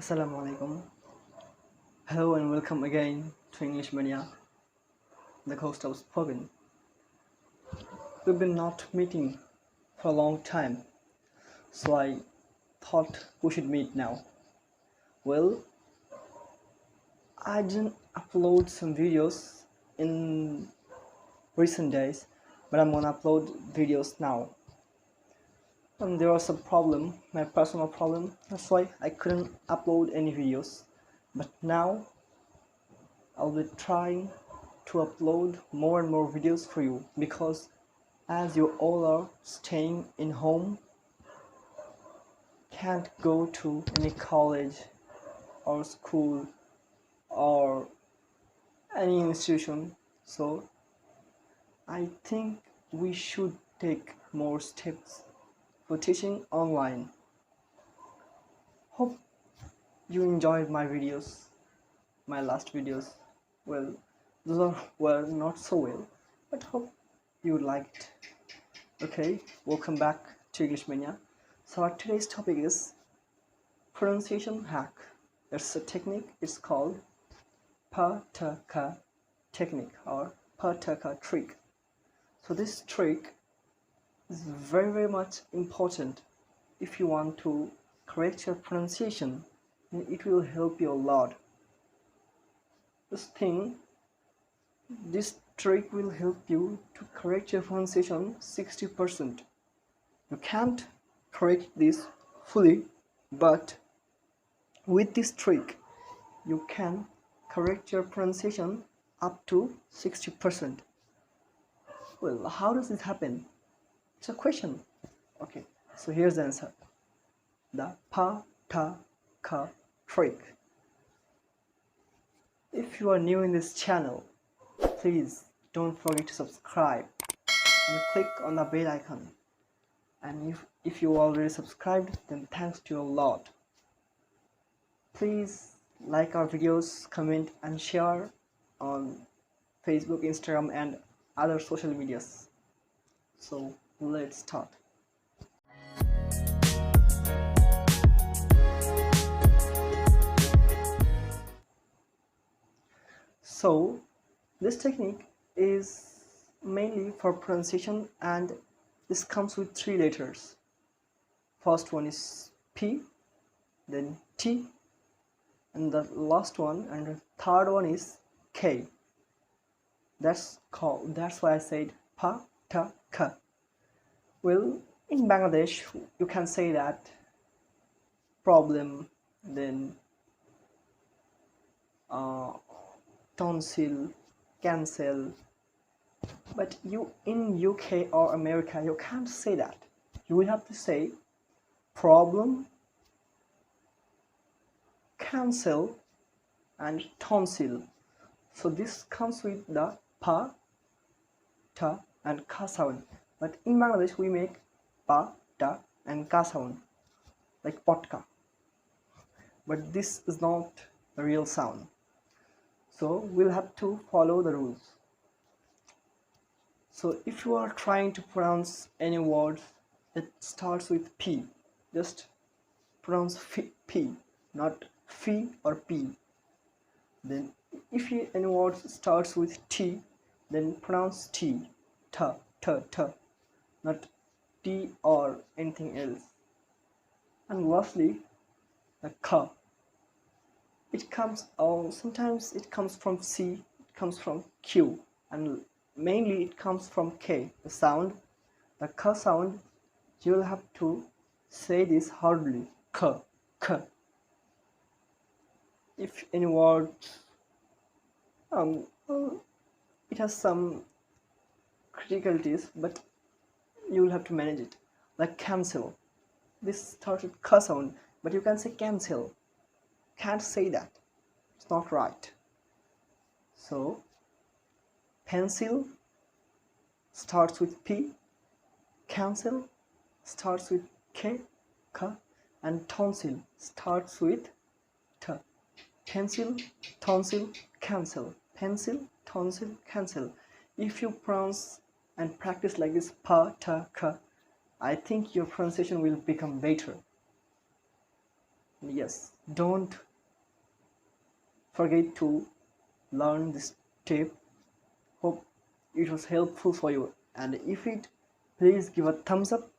Assalamu alaikum. Hello and welcome again to English Mania, the host of Spoken. We've been not meeting for a long time, so I thought we should meet now. Well, I didn't upload some videos in recent days, but I'm gonna upload videos now. And there was some problem, my personal problem, that's why I couldn't upload any videos. But now I'll be trying to upload more and more videos for you, because as you all are staying in home, can't go to any college or school or any institution, so I think we should take more steps for teaching online. Hope you enjoyed my videos, my last videos. Well, those were not so well, but hope you liked. Okay, welcome back to English Mania. So our today's topic is pronunciation hack. It's a technique. It's called PTK technique or PTK trick. So this trick is very much important if you want to correct your pronunciation, and it will help you a lot. This trick will help you to correct your pronunciation 60%. You can't correct this fully, but with this trick you can correct your pronunciation up to 60%. Well, how does this happen? It's a question. Okay, so here's the answer. The PTK trick. If you are new in this channel, please don't forget to subscribe and click on the bell icon. And if you already subscribed, then thanks to you a lot. Please like our videos, comment and share on Facebook, Instagram and other social medias. So let's start. So this technique is mainly for pronunciation, and this comes with 3 letters. First one is P, then T, and the last one and the third one is K. That's why I said pa ta ka. Well, in Bangladesh you can say that problem, then tonsil, cancel, but you in UK or America you can't say that. You will have to say problem, cancel and tonsil. So this comes with the pa, ta and ka sound, but in Bangladesh we make pa, ta and ka sound like potka, but this is not a real sound, so we'll have to follow the rules. So if you are trying to pronounce any word that starts with P, just pronounce P, not F or P. Then if any word starts with T, then pronounce T, ta, not T or anything else. And lastly, the ka. It comes, sometimes it comes from C, it comes from Q, and mainly it comes from K. The sound, the ka sound, you will have to say this hardly, ka. If any word it has some criticalities, but you will have to manage it, like cancel. This starts with ka sound, but you can say cancel. Can't say that, it's not right. So pencil starts with P, cancel starts with K, ka, and tonsil starts with T. Pencil, tonsil, cancel. Pencil, tonsil, cancel. If you pronounce and practice like this, pa, ta, ka, I think your pronunciation will become better. Yes, don't forget to learn this tip. Hope it was helpful for you, and if it, please give a thumbs up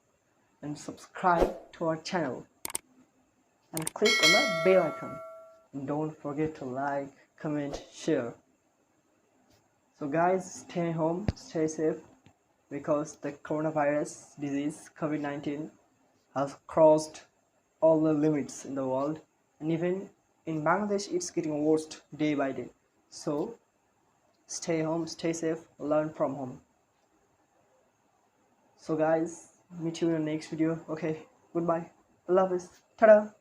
and subscribe to our channel and click on the bell icon, and don't forget to like, comment, share. So guys, stay home, stay safe, because the coronavirus disease COVID-19 has crossed all the limits in the world, and even in Bangladesh it's getting worse day by day. So stay home, stay safe, learn from home. So guys, meet you in the next video. Okay, goodbye, Allah Hafiz, tada.